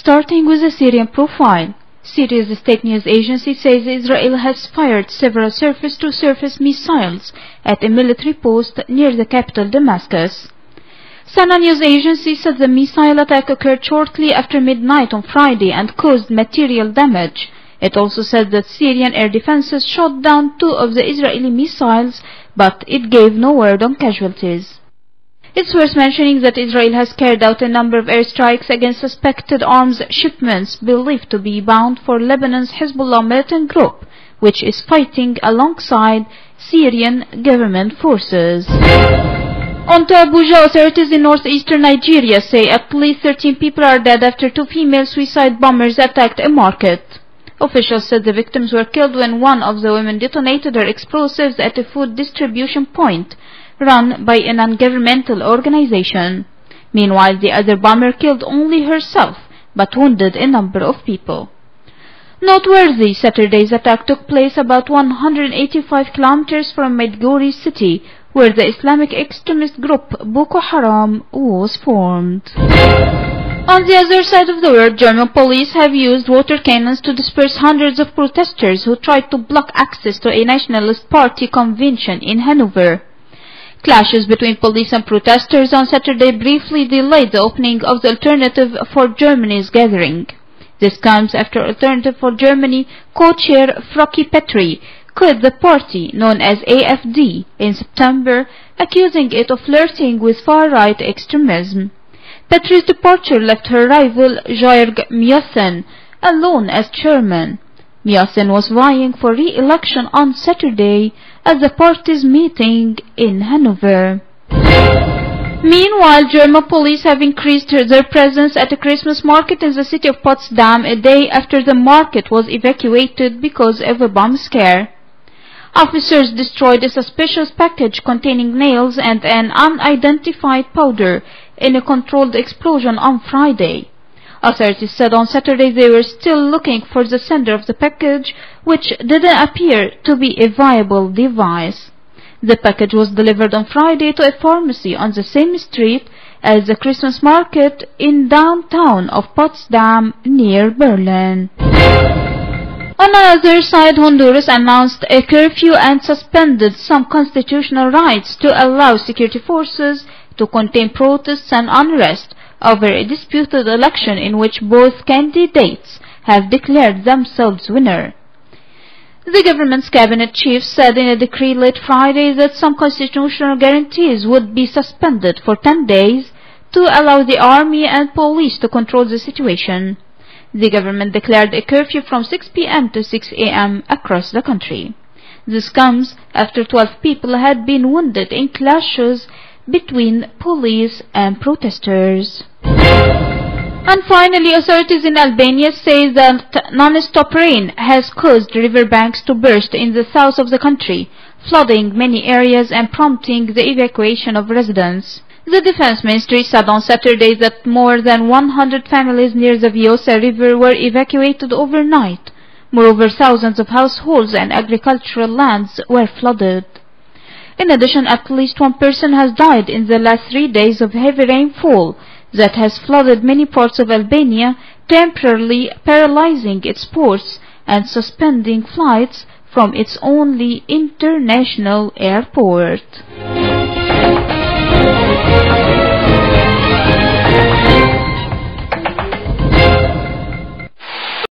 Starting with the Syrian profile. Syria's state news agency says Israel has fired several surface-to-surface missiles at a military post near the capital Damascus. Sana news agency said the missile attack occurred shortly after midnight on Friday and caused material damage. It also said that Syrian air defenses shot down 2 of the Israeli missiles, but it gave no word on casualties. It's worth mentioning that Israel has carried out a number of airstrikes against suspected arms shipments believed to be bound for Lebanon's Hezbollah militant group, which is fighting alongside Syrian government forces. On to Abuja, authorities in northeastern Nigeria say at least 13 people are dead after 2 female suicide bombers attacked a market. Officials said the victims were killed when one of the women detonated her explosives at a food distribution point run by a non-governmental organization. Meanwhile, the other bomber killed only herself, but wounded a number of people. Noteworthy, Saturday's attack took place about 185 kilometers from Maiduguri city, where the Islamic extremist group Boko Haram was formed. On the other side of the world, German police have used water cannons to disperse hundreds of protesters who tried to block access to a nationalist party convention in Hanover. Clashes between police and protesters on Saturday briefly delayed the opening of the Alternative for Germany's gathering. This comes after Alternative for Germany co-chair Frauke Petry quit the party known as AfD in September, accusing it of flirting with far-right extremism. Petry's departure left her rival Georg Mjøsen alone as chairman. Mjøsen was vying for re-election on Saturday at the party's meeting in Hanover. Meanwhile, German police have increased their presence at a Christmas market in the city of Potsdam a day after the market was evacuated because of a bomb scare. Officers destroyed a suspicious package containing nails and an unidentified powder in a controlled explosion on Friday. Authorities said on Saturday they were still looking for the sender of the package, which didn't appear to be a viable device. The package was delivered on Friday to a pharmacy on the same street as the Christmas market in downtown of Potsdam near Berlin. On another side, Honduras announced a curfew and suspended some constitutional rights to allow security forces to contain protests and unrest over a disputed election in which both candidates have declared themselves winner. The government's cabinet chief said in a decree late Friday that some constitutional guarantees would be suspended for 10 days to allow the army and police to control the situation. The government declared a curfew from 6 p.m. to 6 a.m. across the country. This comes after 12 people had been wounded in clashes between police and protesters. And finally, authorities in Albania say that non-stop rain has caused riverbanks to burst in the south of the country, flooding many areas and prompting the evacuation of residents. The Defense Ministry said on Saturday that more than 100 families near the Vjosa River were evacuated overnight. Moreover, thousands of households and agricultural lands were flooded. In addition, at least 1 person has died in the last 3 days of heavy rainfall that has flooded many parts of Albania, temporarily paralyzing its ports and suspending flights from its only international airport.